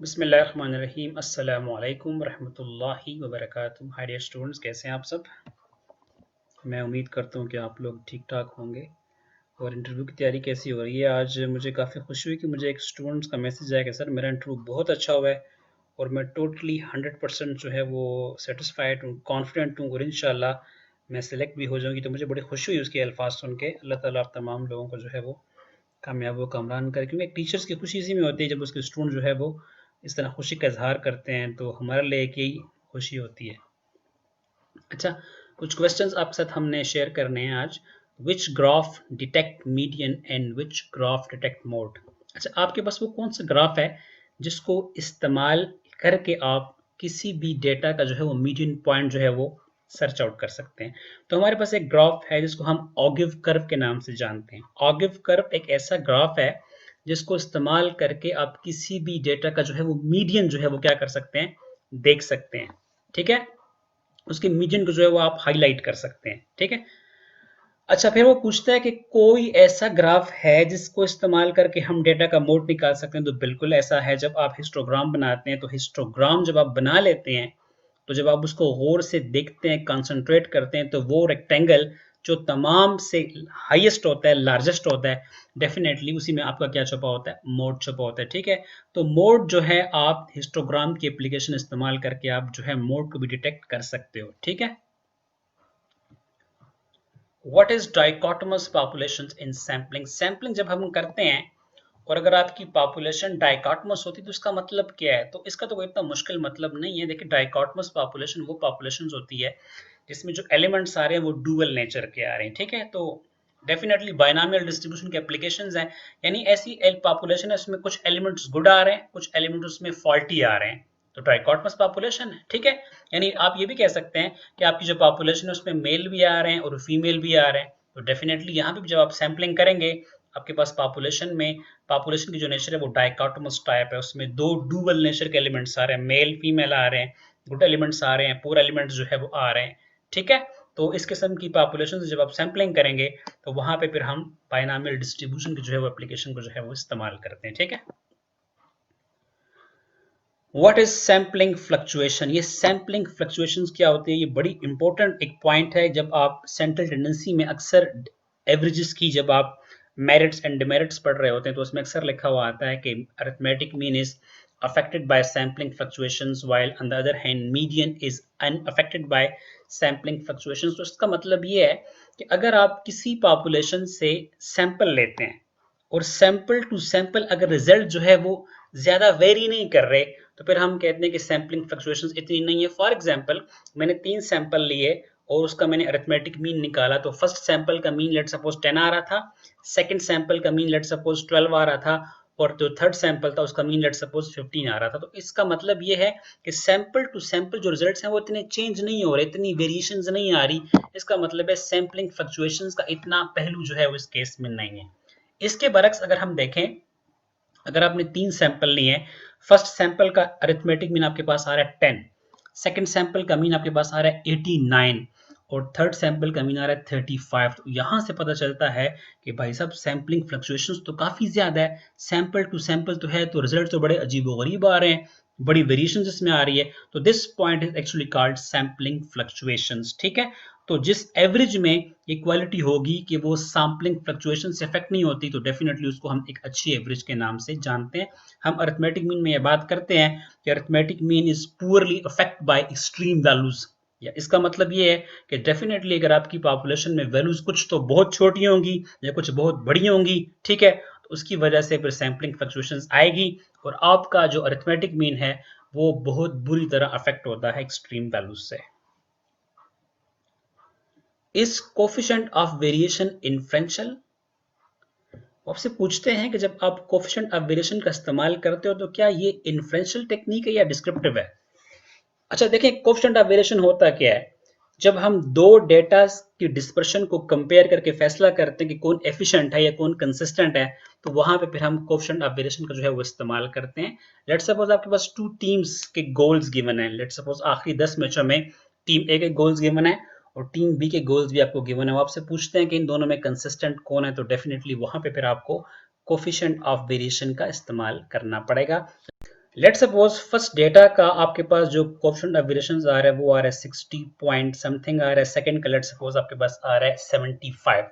बिस्मिल्लाहिर्रहमानिर्रहीम अस्सलामु अलैकुम रहमतुल्लाहि व बरकातुहू। हाय डियर स्टूडेंट्स, कैसे हैं आप सब। मैं उम्मीद करता हूँ कि आप लोग ठीक ठाक होंगे। और इंटरव्यू की तैयारी कैसी हो रही है। आज मुझे काफ़ी खुशी हुई कि मुझे एक स्टूडेंट्स का मैसेज आया कि सर मेरा इंटरव्यू बहुत अच्छा हुआ है और मैं टोटली 100% जो है वो सेटिस्फाइड हूँ, कॉन्फिडेंट हूँ और इंशाल्लाह मैं सेलेक्ट भी हो जाऊँगी। तो मुझे बड़ी खुशी हुई उसके अल्फाज सुन के। अल्लाह ताला आप तमाम लोगों को जो है वो कामयाब व कामरान करे, क्योंकि टीचर्स की खुशी इसी में होती है जब उसके स्टूडेंट जो है वो इस तरह खुशी का इजहार करते हैं, तो हमारे लिए एक यही खुशी होती है। अच्छा, कुछ क्वेश्चंस आपके साथ हमने शेयर करने हैं आज। Which graph detect median and which graph detect mode. अच्छा, आपके पास वो कौन सा ग्राफ है जिसको इस्तेमाल करके आप किसी भी डेटा का जो है वो मीडियन पॉइंट जो है वो सर्च आउट कर सकते हैं। तो हमारे पास एक ग्राफ है जिसको हम ऑगिव कर्व के नाम से जानते हैं। ऑगिव कर्व एक ऐसा ग्राफ है जिसको इस्तेमाल करके आप किसी भी डेटा का जो है वो मीडियन जो है वो क्या कर सकते हैं, देख सकते हैं। ठीक है, उसके मीडियन को जो है वो आप हाईलाइट कर सकते हैं। ठीक है। अच्छा, फिर वो पूछता है कि कोई ऐसा ग्राफ है जिसको इस्तेमाल करके हम डेटा का मोड निकाल सकते हैं। तो बिल्कुल ऐसा है। जब आप हिस्टोग्राम बनाते हैं तो हिस्टोग्राम जब आप बना लेते हैं तो जब आप उसको गौर से देखते हैं, कंसंट्रेट करते हैं, तो वो रेक्टेंगल जो तमाम से हाईएस्ट होता है, लार्जेस्ट होता है, डेफिनेटली उसी में आपका क्या छुपा होता है, मोड छुपा होता है। ठीक है। तो मोड जो है आप हिस्टोग्राम की एप्लीकेशन इस्तेमाल करके आप जो है मोड को भी डिटेक्ट कर सकते हो। ठीक है। What is dichotomous population in sampling. Sampling जब हम करते हैं और अगर आपकी पॉपुलेशन डाइकोटोमस होती है तो इसका मतलब क्या है। तो इसका तो कोई इतना मुश्किल मतलब नहीं है। देखिए, डाइकोटोमस पॉपुलेशन वो पॉपुलेशन होती है जिसमें जो एलिमेंट्स आ रहे हैं वो डुअल नेचर के आ रहे हैं। ठीक है। तो डेफिनेटली बाइनोमियल डिस्ट्रीब्यूशन के एप्लीकेशंस हैं, यानी ऐसी पॉपुलेशन है उसमें कुछ एलिमेंट्स गुड आ रहे हैं, कुछ एलिमेंट्स उसमें फॉल्टी आ रहे हैं, तो ट्राइकोटमस पॉपुलेशन है। ठीक है। यानी आप ये भी कह सकते हैं कि आपकी जो पॉपुलेशन है उसमें मेल भी आ रहे हैं और फीमेल भी आ रहे हैं। तो डेफिनेटली यहाँ पे जब आप सैम्पलिंग करेंगे आपके पास पॉपुलेशन की जो नेचर है वो डाइकोटोमस टाइप है। उसमें दो डुअल नेचर के एलिमेंट्स आ रहे हैं, मेल फीमेल आ रहे हैं, गुड एलिमेंट्स आ रहे हैं, पुअर एलिमेंट्स जो है वो आ रहे हैं। ठीक है। तो इस किस्म की पॉपुलेशन से जब आप सैम्पलिंग करेंगे तो वहां पे फिर हम बाइनोमियल डिस्ट्रीब्यूशन की जो है वो एप्लीकेशन को जो है वो इस्तेमाल करते हैं। ठीक है। What is sampling fluctuation. ये सैम्पलिंग फ्लक्चुएशन क्या होती है, ये बड़ी इंपॉर्टेंट एक पॉइंट है। जब आप सेंट्रल टेंडेंसी में अक्सर एवरेजेस की जब आप मेरिट्स एंड डिमेरिट्स पढ़ रहे होते हैं तो उसमें अक्सर लिखा हुआ आता है कि arithmetic mean is affected by sampling fluctuations while on the other hand median is unaffected by sampling fluctuations। तो इसका मतलब ये है कि अगर आप किसी पॉपुलेशन से सैंपल लेते हैं और सैंपल टू सैंपल अगर रिजल्ट जो है वो ज्यादा वेरी नहीं कर रहे तो फिर हम कहते हैं कि सैम्पलिंग फ्लक्चुएशंस इतनी नहीं है। फॉर एग्जांपल, मैंने 3 सैंपल लिए और उसका मैंने अरिथमेटिक मीन निकाला। तो फर्स्ट सैंपल का मीन लेट सपोज 10 आ रहा था, सेकंड सैंपल का मीन लेट सपोज 12 आ रहा था और जो थर्ड सैंपल था उसका मीन लेट सपोज 15 आ रहा था। तो इसका मतलब ये है कि सैंपल टू सैंपल जो रिजल्ट्स हैं वो इतने चेंज नहीं हो रहे, इतनी वेरिएशंस नहीं आ रही। इसका मतलब है सैम्पलिंग फ्लक्चुएशंस का इतना पहलू जो है वो इस केस में नहीं है। इसके बरक्स अगर हम देखें, अगर आपने 3 सैंपल लिए हैं, फर्स्ट सैंपल का अरिथमेटिक मीन आपके पास आ रहा है 10, सेकंड सैंपल का मीन आपके पास आ रहा है 89 और थर्ड सैंपल का मीन आ रहा है 35। तो यहां से पता चलता है कि भाई साहब सैम्पलिंग फ्लक्चुएशंस तो काफी ज्यादा है। सैंपल टू सैंपल तो है तो रिजल्ट तो बड़े अजीबोगरीब आ रहे हैं, बड़ी वेरिएशन इसमें आ रही है। तो this point is actually called sampling fluctuations. ठीक है। तो जिस एवरेज में इक्वालिटी होगी कि वो सैम्पलिंग फ्लक्चुएशन से इफेक्ट नहीं होती तो डेफिनेटली उसको हम एक अच्छी एवरेज के नाम से जानते हैं। हम अरिथमेटिक मीन में ये बात करते हैं कि arithmetic mean is poorly affect by extreme values. या इसका मतलब ये है कि डेफिनेटली अगर आपकी पॉपुलेशन में वैल्यूज कुछ तो बहुत छोटी होंगी या कुछ बहुत बड़ी होंगी, ठीक है, तो उसकी वजह से फिर सैम्पलिंग फ्लक्चुएशंस आएगी और आपका जो अरिथमेटिक मीन है वो बहुत बुरी तरह अफेक्ट होता है एक्सट्रीम वैल्यूज से। Is coefficient of variation inferential. आपसे पूछते हैं कि जब आप कोफिशिएंट ऑफ वेरिएशन का इस्तेमाल करते हो तो क्या ये इन्फ्रेंशियल टेक्निक है या डिस्क्रिप्टिव है। अच्छा देखिए, कोफिशिएंट ऑफ वेरिएशन होता क्या है। जब हम दो डेटा की डिस्पर्शन को कंपेयर करके फैसला करते हैं कि कौन एफिशिएंट है या कौन कंसिस्टेंट है, तो वहां पे फिर हम कोफिशिएंट ऑफ वेरिएशन का जो है वो इस्तेमाल करते हैं। लेट्स सपोज आपके पास 2 टीम्स के गोल्स गिवन है। लेट्स सपोज आखिरी 10 मैचों में टीम ए के गोल्स गिवन है और टीम बी के गोल्स भी आपको गिवन है। वो आपसे पूछते हैं कि इन दोनों में कंसिस्टेंट कौन है, तो डेफिनेटली वहां पे फिर आपको कोफिशिएंट ऑफ वेरिएशन का इस्तेमाल करना पड़ेगा। लेट सपोज फर्स्ट डेटा का आपके पास जो कोएफिशिएंट ऑफ वेरिएशन आ रहा है वो आ रहा है 60 पॉइंट समथिंग आ रहा है, सेकंड का लेट सपोज आपके पास आ रहा है 75।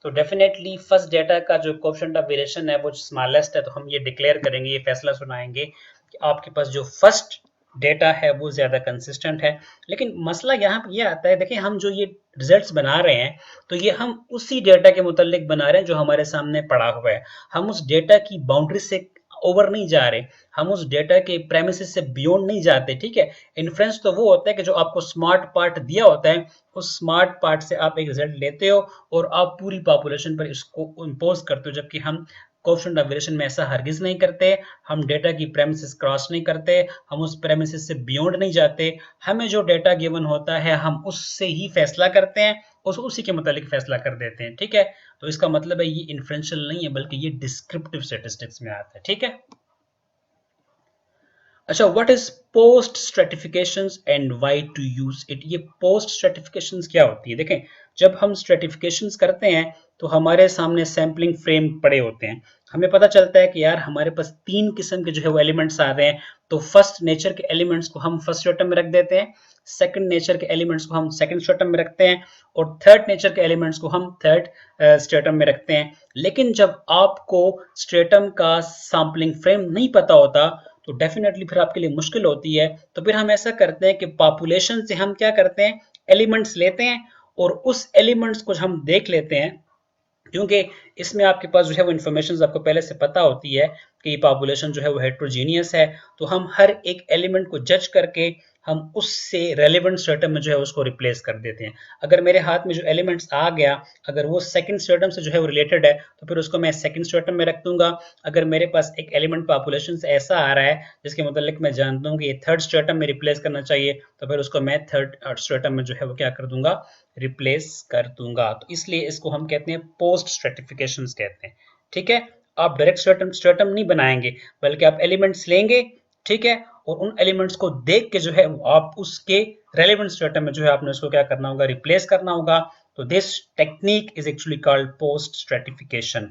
तो डेफिनेटली फर्स्ट डेटा का जो कोएफिशिएंट ऑफ वेरिएशन है वो स्मॉलेस्ट है, तो हम ये डिक्लेयर करेंगे, ये फैसला सुनाएंगे कि आपके पास जो फर्स्ट डेटा है वो ज्यादा कंसिस्टेंट है। लेकिन मसला यहाँ पे ये आता है, देखिए हम जो ये रिजल्ट्स बना रहे हैं तो ये हम उसी डेटा के मुतालिक बना रहे हैं जो हमारे सामने पड़ा हुआ है, हम उस डेटा की बाउंड्री से ओवर नहीं जा रहे, हम उस डेटा के प्रेमिसेस से बियॉन्ड नहीं जाते, ठीक है। इन्फ्रेंस तो वो होता है कि जो आपको स्मार्ट पार्ट दिया होता है उस स्मार्ट पार्ट से आप एक रिजल्ट लेते हो और आप पूरी पॉपुलेशन पर इसको इम्पोज करते हो, जबकि हम कोएफिशिएंट ऑफ वेरिएशन में ऐसा हरगिज नहीं करते। हम डेटा की प्रेमिसेस क्रॉस नहीं करते, हम उस प्रेमिसेस से बियॉन्ड नहीं जाते, हमें जो डेटा गिवन होता है हम उससे ही फैसला करते हैं, उसी के मुतालिक फैसला कर देते हैं, ठीक है। तो इसका मतलब है ये इन्फ्रेंशियल नहीं है बल्कि ये डिस्क्रिप्टिव स्टैटिस्टिक्स में आता है, ठीक है। अच्छा, what is post stratifications and why to use it. ये पोस्ट स्ट्रेटिफिकेशंस क्या होती है, देखें जब हम स्ट्रेटिफिकेशंस करते हैं तो हमारे सामने सैम्पलिंग फ्रेम पड़े होते हैं, हमें पता चलता है कि यार हमारे पास तीन किस्म के जो है वो एलिमेंट्स आ रहे हैं, तो फर्स्ट नेचर के एलिमेंट्स को हम फर्स्ट स्ट्रेटम में रख देते हैं, सेकंड नेचर के एलिमेंट्स को हम सेकंड स्ट्रेटम में रखते हैं और थर्ड नेचर के एलिमेंट्स को हम थर्ड स्ट्रेटम में रखते हैं। लेकिन जब आपको स्ट्रेटम का सैम्पलिंग फ्रेम नहीं पता होता तो डेफिनेटली फिर आपके लिए मुश्किल होती है। तो फिर हम ऐसा करते हैं कि पॉपुलेशन से हम क्या करते हैं, एलिमेंट्स लेते हैं और उस एलिमेंट्स को हम देख लेते हैं, क्योंकि इसमें आपके पास जो है वो इन्फॉर्मेशन आपको पहले से पता होती है कि पॉपुलेशन जो है वो हेट्रोजीनियस है, तो हम हर एक एलिमेंट को जज करके हम उससे रेलेवेंट स्ट्रेटम में जो है उसको रिप्लेस कर देते हैं। अगर मेरे हाथ में जो एलिमेंट्स आ गया अगर वो सेकंड स्ट्रेटम से जो है वो रिलेटेड है तो फिर उसको मैं सेकंड स्ट्रेटम में रख दूंगा। अगर मेरे पास एक एलिमेंट पॉपुलेशन से ऐसा आ रहा है जिसके मतलब मैं जानता हूँ कि ये थर्ड स्ट्रेटम में रिप्लेस करना चाहिए, तो फिर उसको मैं थर्ड स्ट्रेटम में जो है वो क्या कर दूंगा, रिप्लेस कर दूंगा। तो इसलिए इसको हम कहते हैं पोस्ट स्ट्रेटिफिकेशन कहते हैं, ठीक है। आप डायरेक्ट स्ट्रेटम स्ट्रेटम नहीं बनाएंगे बल्कि आप एलिमेंट्स लेंगे, ठीक है, और उन एलिमेंट्स को देख के जो है आप उसके रेलेवेंट स्ट्रेटम में जो है आपने उसको क्या करना होगा, रिप्लेस करना होगा। तो this technique is actually called post stratification.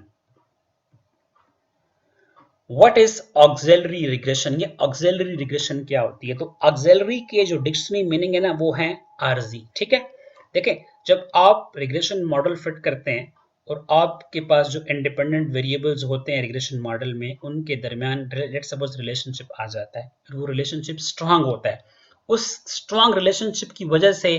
What is auxiliary regression, ये ऑक्सिलरी रिग्रेशन क्या होती है। तो ऑक्सिलरी के जो डिक्शनरी मीनिंग है ना वो है आरजी, ठीक है। देखें जब आप रिग्रेशन मॉडल फिट करते हैं और आपके पास जो इंडिपेंडेंट वेरिएबल्स होते हैं रिग्रेशन मॉडल में उनके दरमियान लेट सपोज रिलेशनशिप आ जाता है, वो रिलेशनशिप स्ट्रांग होता है, उस स्ट्रांग रिलेशनशिप की वजह से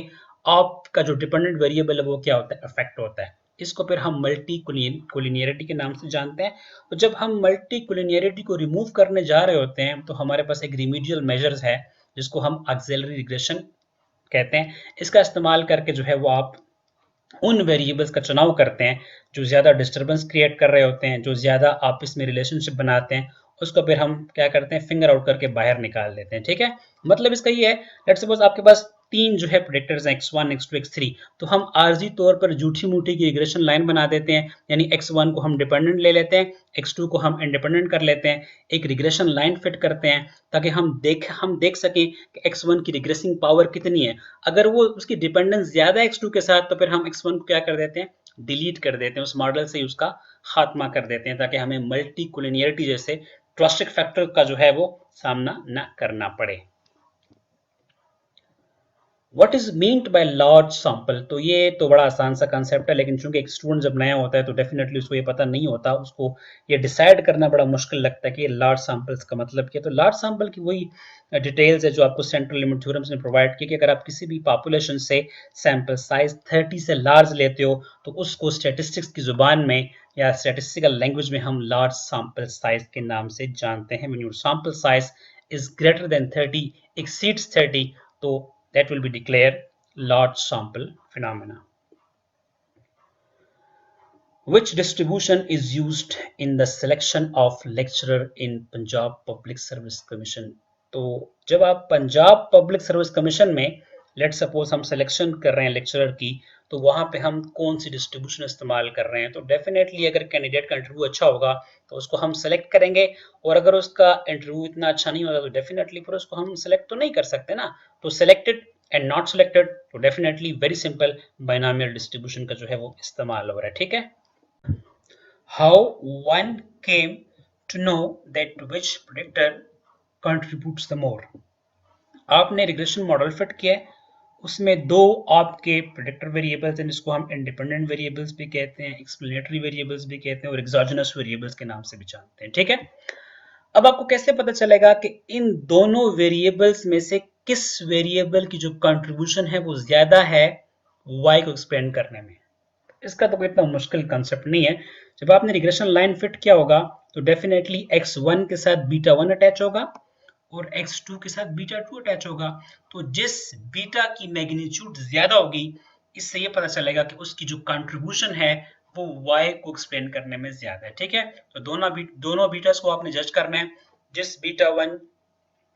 आपका जो डिपेंडेंट वेरिएबल है वो क्या होता है, अफेक्ट होता है। इसको फिर हम मल्टी कोलिनियरिटी के नाम से जानते हैं। तो जब हम मल्टी कोलिनियरिटी को रिमूव करने जा रहे होते हैं तो हमारे पास एक रिमीडियल मेजर्स है जिसको हम ऑक्सिलरी रिग्रेशन कहते हैं। इसका इस्तेमाल करके जो है वो आप उन वेरिएबल्स का चुनाव करते हैं जो ज़्यादा डिस्टर्बेंस क्रिएट कर रहे होते हैं, जो ज़्यादा आपस में रिलेशनशिप बनाते हैं, उसको फिर हम क्या करते हैं, फिंगर आउट करके बाहर निकाल देते हैं, ठीक है। मतलब इसका ये है, लेट्स सपोज आपके पास तीन जो है प्रेडिक्टर्स हैं x1 x2 x3, तो हम आर्जी तौर पर झूठी मूठी की रिग्रेशन लाइन बना देते हैं, यानी x1 को हम डिपेंडेंट ले लेते हैं, x2 को हम इंडिपेंडेंट कर लेते हैं, एक रिग्रेशन लाइन फिट करते हैं ताकि हम देख सकें कि x1 की रिग्रेसिंग पावर कितनी है। अगर वो उसकी डिपेंडेंस ज्यादा है x2 के साथ तो फिर हम x1 को क्या कर देते हैं, डिलीट कर देते हैं, उस मॉडल से ही उसका खात्मा कर देते हैं ताकि हमें मल्टी कोलिनियरिटी जैसे ट्रस्टिक फैक्टर का जो है वो सामना न करना पड़े। What is meant by large sample, तो ये तो बड़ा आसान सा कंसेप्ट है, लेकिन चूंकि एक स्टूडेंट जब नया होता है तो डेफिनेटली उसको ये पता नहीं होता, उसको ये डिसाइड करना बड़ा मुश्किल लगता है कि लार्ज सैंपल्स का मतलब क्या है। तो लार्ज सैंपल की वही डिटेल्स है जो आपको सेंट्रल लिमिट थ्योरम्स ने प्रोवाइड की कि अगर आप किसी भी पॉपुलेशन से सैंपल साइज 30 से लार्ज लेते हो तो उसको स्टैटिस्टिक्स की जुबान में या स्टैटिस्टिकल लैंग्वेज में हम लार्ज सैंपल साइज के नाम से जानते हैं। When your sample size is greater than 30, exceeds 30, तो that will be declared large sample phenomena. Which distribution is used in the selection of lecturer in Punjab Public Service Commission? तो जब आप Punjab public service commission में let suppose हम selection कर रहे हैं lecturer की, तो वहां पे हम कौन सी डिस्ट्रीब्यूशन इस्तेमाल कर रहे हैं। तो डेफिनेटली अगर कैंडिडेट का इंटरव्यू अच्छा होगा तो उसको हम सेलेक्ट करेंगे, और अगर उसका इंटरव्यू इतना अच्छा नहीं होगा तो डेफिनेटली फिर उसको हम सेलेक्ट तो नहीं कर सकते ना। तो सिलेक्टेड एंड नॉट सिलेक्टेड, तो definitely very simple binomial distribution का जो है वो इस्तेमाल हो रहा है, ठीक है। How one came to know that which predictor contributes the more. आपने रिग्रेशन मॉडल फिट किया है, उसमें दो आपके प्रेडिक्टर वेरिएबल्स हैं जिसको हम इंडिपेंडेंट वेरिएबल्स भी कहते हैं, एक्सप्लेनेटरी वेरिएबल्स भी कहते हैं और एक्सोजेनस वेरिएबल्स के नाम से भी जानते हैं, ठीक है। अब आपको कैसे पता चलेगा कि इन दोनों वेरिएबल्स में से किस वेरिएबल की जो कंट्रीब्यूशन है वो ज्यादा है y को एक्सप्लेन करने में? इसका तो कोई इतना मुश्किल कंसेप्ट नहीं है। जब आपने रिग्रेशन लाइन फिट किया होगा तो डेफिनेटली x1 के साथ बीटा 1 अटैच होगा और x2 के साथ बीटा 2 अटैच होगा। तो जिस बीटा की मैग्नीट्यूड ज्यादा होगी, इससे ये पता चलेगा कि उसकी जो कंट्रीब्यूशन है वो y को एक्सप्लेन करने में ज्यादा है, ठीक है। तो दोनों बीटास को आपने जज करना है। जिस बीटा 1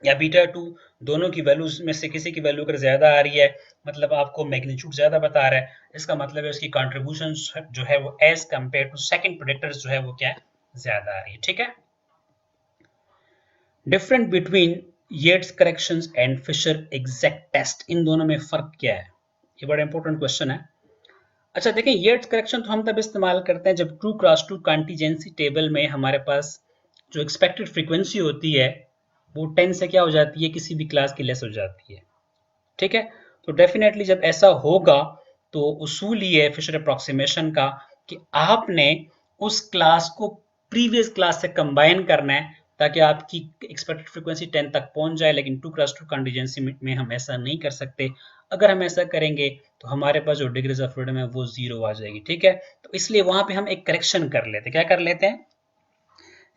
या बीटा 2 दोनों की वैल्यूज में से किसी की वैल्यू अगर ज्यादा आ रही है, मतलब आपको मैग्नीट्यूड ज्यादा बता रहा है, इसका मतलब है उसकी कंट्रीब्यूशन जो है वो as compared to second predictor जो है वो क्या है, ज्यादा आ रही है, ठीक है। Different between Yates corrections and Fisher exact test, इन दोनों में फर्क क्या है? ये बड़ा इंपॉर्टेंट क्वेश्चन है। अच्छा देखें, येट्स करेक्शन तो हम तब इस्तेमाल करते हैं जब 2x2 कंटीजेंसी टेबल में हमारे पास जो एक्सपेक्टेड फ्रीक्वेंसी होती है वो 10 से क्या हो जाती है, किसी भी क्लास की लेस हो जाती है, ठीक है। तो डेफिनेटली जब ऐसा होगा तो उसूल ये है फिशर अप्रोक्सीमेशन का कि आपने उस क्लास को प्रीवियस क्लास से कंबाइन करना है ताकि आपकी एक्सपेक्टेड फ्रीक्वेंसी 10 तक पहुंच जाए। लेकिन 2x2 कंटीजेंसी में हम ऐसा नहीं कर सकते। अगर हम ऐसा करेंगे तो हमारे पास जो डिग्रीज ऑफ फ्रीडम है वो 0 आ जाएगी, ठीक है। तो इसलिए वहां पे हम एक करेक्शन कर लेते हैं। क्या कर लेते हैं?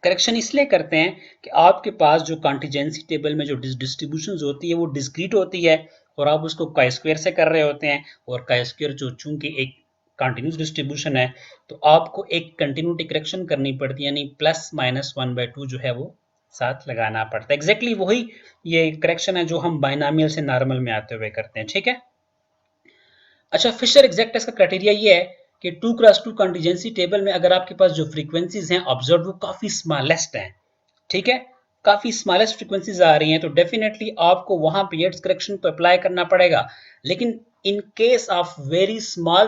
करेक्शन इसलिए करते हैं कि आपके पास जो कॉन्टिजेंसी टेबल में जो डिस्ट्रीब्यूशन होती है वो डिस्क्रीट होती है और आप उसको काई स्क्वायर से कर रहे होते हैं, और काई स्क्वायर जो चूंकि एक कंटिन्यूस डिस्ट्रीब्यूशन है तो आपको एक कंटिन्यूटी करेक्शन करनी पड़ती है, यानी प्लस माइनस 1/2 जो है वो साथ लगाना पड़ता है। एग्जैक्टली वही ये करेक्शन है जो हम बाइनामियल से नॉर्मल में आते हुए करते हैं, ठीक है। अच्छा, फिशर एग्जैक्ट टेस्ट का क्राइटेरिया ये है कि 2x2 कंटीजेंसी टेबल में अगर आपके पास जो फ्रीक्वेंसीज हैं ऑब्जर्व वो काफी स्मॉलेस्ट हैं, ठीक है, काफी स्मॉलेस्ट फ्रीक्वेंसीज आ रही हैं, तो डेफिनेटली आपको वहां पे येट्स करेक्शन को अप्लाई करना पड़ेगा। लेकिन in case of very small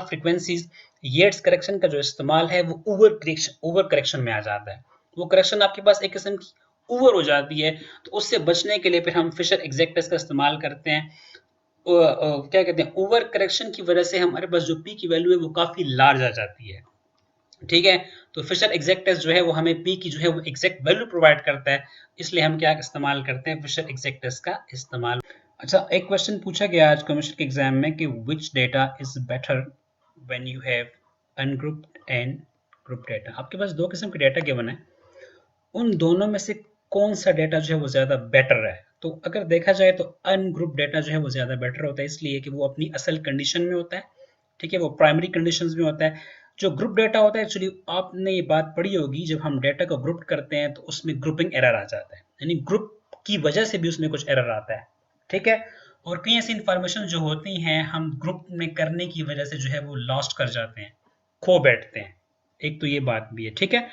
frequencies, Yates correction का जो इस्तेमाल है वो ओवर करेक्शन में आ जाता है। वो करेक्शन आपके पास एक किस्म की ओवर हो जाती है, तो उससे बचने के लिए फिर हम फिशर एग्जैक्ट टेस्ट का इस्तेमाल करते हैं। क्या कहते हैं, ओवर करेक्शन की वजह से हमारे पास जो पी की वैल्यू है वो काफी लार्ज आ जाती है, ठीक है। तो फिशर एग्जैक्ट टेस्ट जो है वो हमें पी की जो है वो एग्जैक्ट वैल्यू प्रोवाइड करता है, इसलिए हम क्या इस्तेमाल करते हैं, फिशर एग्जैक्ट टेस्ट का इस्तेमाल। अच्छा, एक क्वेश्चन पूछा गया आज कमिश्नर के एग्जाम में कि which data is better when you have ungrouped and group data. आपके पास दो किस्म के डेटा गिवन है, उन दोनों में से कौन सा डेटा जो है वो ज्यादा बेटर है? तो अगर देखा जाए तो अनग्रुप डेटा जो है वो ज्यादा बेटर होता है, इसलिए कि वो अपनी असल कंडीशन में होता है, ठीक है, वो प्राइमरी कंडीशंस में होता है। जो ग्रुप डेटा होता है, एक्चुअली आपने ये बात पढ़ी होगी, जब हम डेटा को ग्रुप करते हैं तो उसमें ग्रुपिंग एरर आ जाता है, यानी ग्रुप की वजह से भी उसमें कुछ एरर आता है, ठीक है। और कई ऐसी इंफॉर्मेशन जो होती हैं हम ग्रुप में करने की वजह से जो है वो लॉस्ट कर जाते हैं, खो बैठते हैं। एक तो ये बात भी है, ठीक है।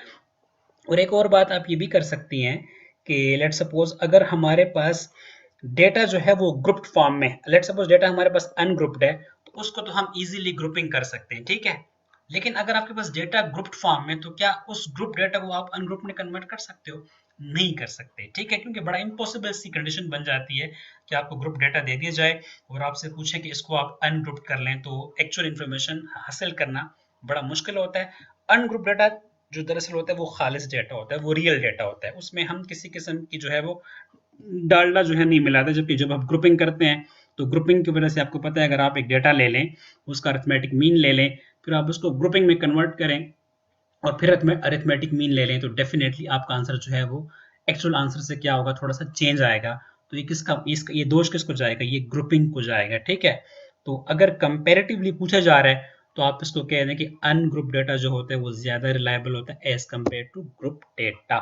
और एक और बात आप ये भी कर सकती हैं कि लेट सपोज अगर हमारे पास डेटा जो है वो ग्रुप्ड फॉर्म में, लेट सपोज डेटा हमारे पास अनग्रुप्ड है, तो उसको तो हम इजीली ग्रुपिंग कर सकते हैं, ठीक है। लेकिन अगर आपके पास डेटा ग्रुप्ड फॉर्म में, तो क्या उस ग्रुप डेटा को आप अनग्रुप में कन्वर्ट कर सकते हो? नहीं कर सकते, ठीक है, क्योंकि बड़ा इम्पॉसिबल सी कंडीशन बन जाती है कि आपको ग्रुप डेटा दे दिया जाए और आपसे पूछे कि इसको आप अनग्रुप कर लें, तो एक्चुअल इन्फॉर्मेशन हासिल करना बड़ा मुश्किल होता है। अनग्रुप डेटा जो दरअसल होता है वो खालिस डेटा होता है, वो रियल डेटा होता है, उसमें हम किसी किस्म की जो है वो डालडा जो है नहीं मिलाते। जबकि जब आप ग्रुपिंग करते हैं तो ग्रुपिंग की वजह से आपको पता है, अगर आप एक डेटा ले लें, उसका अरिथमेटिक मीन ले लें, फिर आप उसको ग्रुपिंग में कन्वर्ट करें और फिर अरिथमेटिक मीन ले लें, तो डेफिनेटली आपका आंसर जो है वो एक्चुअल आंसर से क्या होगा, थोड़ा सा चेंज आएगा। तो ये किसका, ये दोष किसको जाएगा, ये ग्रुपिंग को जाएगा, ठीक है। तो अगर कंपेरेटिवली पूछा जा रहा है तो आप इसको कह दें कि अनग्रुप डेटा जो होता है वो ज्यादा रिलायबल होता है as compared to group data.